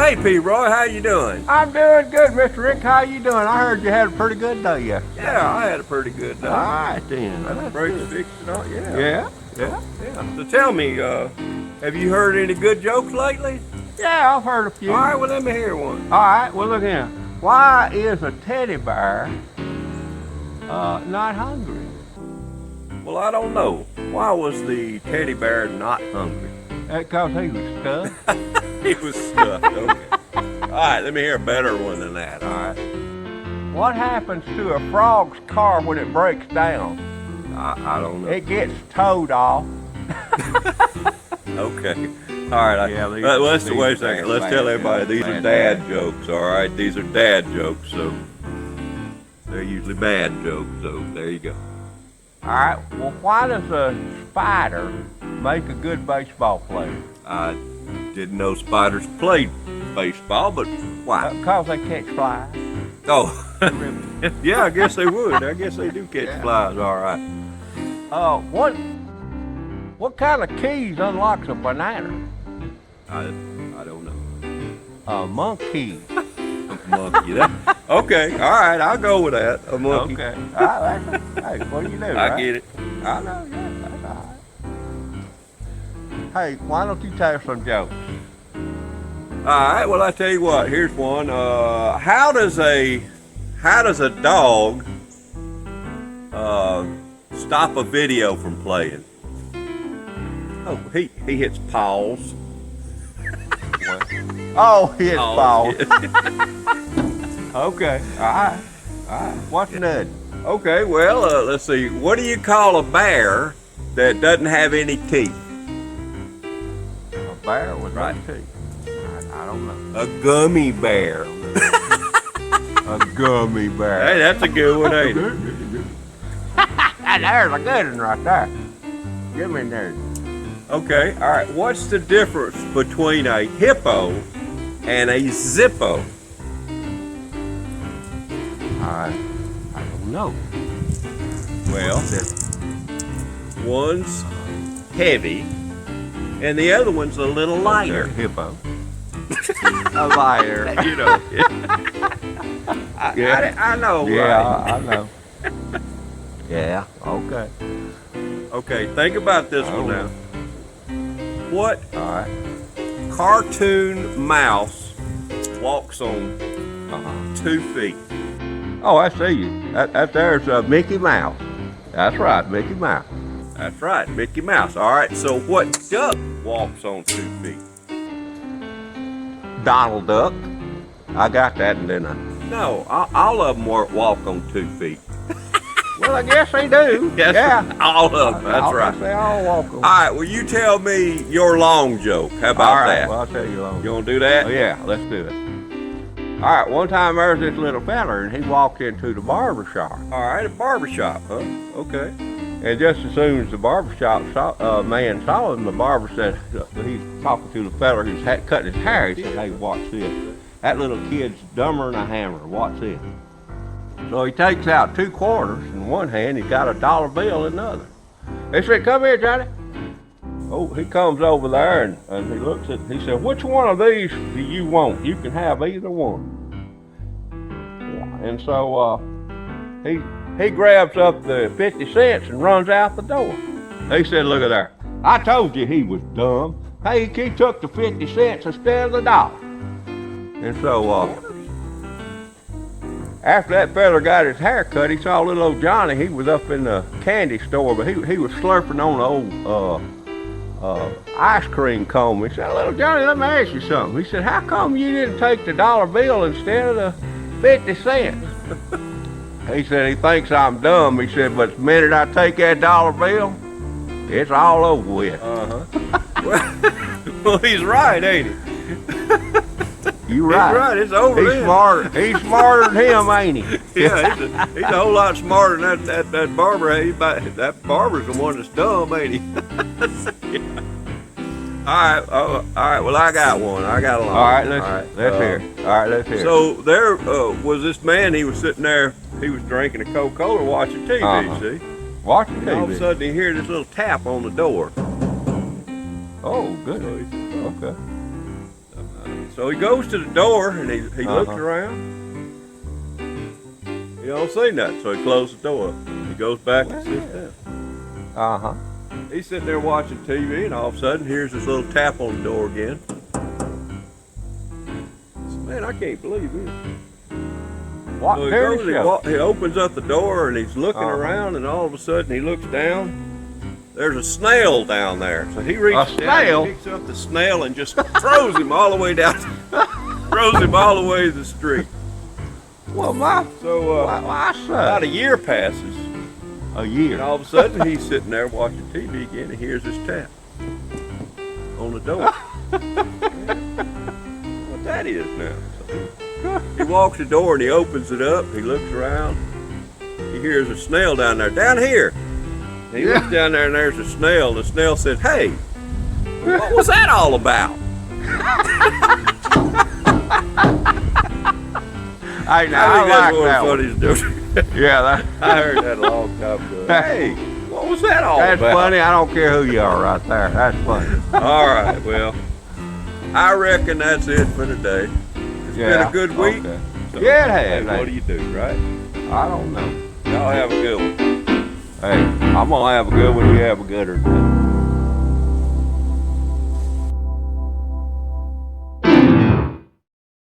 Hey, PeaRoy, how you doing? I'm doing good, Mr. Rick. How you doing? I heard you had a pretty good day yesterday. Yeah, I had a pretty good day. All right, then. That's brakes fixed and all, Yeah. So tell me, have you heard any good jokes lately? Yeah, I've heard a few. All right, well, let me hear one. All right, well, look here. Why is a teddy bear not hungry? Well, I don't know. Why was the teddy bear not hungry? Because he was stuffed. He was stuffed, okay. All right, let me hear a better one than that, all right? What happens to a frog's car when it breaks down? I don't know. It gets towed off. Okay. All right. Yeah, wait a second. Let's tell everybody these are dad jokes, all right? These are dad jokes, so they're usually bad jokes, so there you go. All right, well, why does a spider make a good baseball player? I didn't know spiders played baseball, but why? Because they catch flies. Oh, yeah, I guess they would. I guess they do catch flies, all right. What kind of keys unlocks a banana? I don't know. A monkey. Monkey. Okay, all right, I'll go with that. A monkey. Okay. All right. Hey, what do you do? I get it. I know, yeah, that's all right. Hey, why don't you tell some jokes? All right, well, I tell you what, here's one. How does a dog stop a video from playing? Oh, he hits pause. Oh, his ball. Yeah. Okay, all right. What's next? Okay, well, let's see. What do you call a bear that doesn't have any teeth? A bear with no teeth. I don't know. A gummy bear. A gummy bear. Hey, that's a good one, ain't it? There's a good one right there. Give me there. Okay, all right. What's the difference between a hippo and a zippo? I don't know. Well, one's heavy and the other one's a little lighter. Hippo. A liar. You know. I know. Yeah, right? I know. Yeah, okay. Okay, think about this one now. What All right. cartoon mouse walks on 2 feet? Oh, I see you. There's Mickey Mouse. That's right, Mickey Mouse. That's right, Mickey Mouse. All right, so what duck walks on 2 feet? Donald Duck. I got that, didn't I? No, all of them walk on 2 feet. Well, I guess they do. Yes, yeah. all of them. That's right. They all walk on. All right, well, you tell me your long joke. How about All right, that? well, I'll tell you long. You want to do that? Oh, yeah, let's do it. All right, one time there was this little feller, and he walked into the barber shop. All right, a barbershop, huh? Okay. And just as soon as the barbershop man saw him, the barber said, he's talking to the feller who's cutting his hair. He said, hey, watch this. That little kid's dumber than a hammer. Watch this. So he takes out 2 quarters in one hand. He's got a dollar bill in the other. He said, come here, Johnny. Oh, he comes over there and he looks at, he said, which one of these do you want? You can have either one. Yeah. And so he grabs up the 50 cents and runs out the door. He said, look at there. I told you he was dumb. Hey, he took the 50 cents instead of the dollar. And so after that fella got his hair cut, he saw little old Johnny. He was up in the candy store, but he was slurping on an old ice cream cone. He said, little Johnny, let me ask you something. He said, how come you didn't take the dollar bill instead of the 50 cents? He said, he thinks I'm dumb. He said, but the minute I take that dollar bill, it's all over with. Well, he's right, ain't he? You right. He's right, it's over He's then. smarter. He's smarter than him, ain't he? Yeah, he's a whole lot smarter than that barber. That barber's the one that's dumb, ain't he? Yeah. All right. Well, I got one. I got a long. All right, let's hear. All right, let's hear. So there was this man. He was sitting there. He was drinking a Coca-Cola, watching TV. See, watching TV. And all of a sudden, he hears this little tap on the door. Oh, good. So he said, Okay. So he goes to the door and he looks Uh-huh. around. He don't see nothing, so he closes the door. He goes back and sits down. Uh-huh. He's sitting there watching TV, and all of a sudden, here's this little tap on the door again. Man, I can't believe this. What So he dirty goes, he, show? he opens up the door, and he's looking Uh-huh. around, and all of a sudden, he looks down. There's a snail down there. So he reaches down, snail? and picks up the snail, and just throws him all the way down. Throws him all the way to the street. Well, my, So my about a son. year passes. A year. And all of a sudden, he's sitting there watching TV again, and hears this tap on the door. What that is now. So he walks the door and he opens it up. He looks around. He hears a snail down there. Down here. And he looks down there and there's a snail. And the snail said, "Hey, what was that all about?" I I think that's like one that of one. the funniest jokes. Yeah, that, I heard that a long time ago. Hey, what was that all that's about? funny. I don't care who you are right there. That's funny. All right, well, I reckon that's it for today. It's been a good week. Okay. So, Yeah, it hey, has. what do you do, right? I don't know. Y'all have a good one. Hey, I'm gonna have a good one. You have a gooder.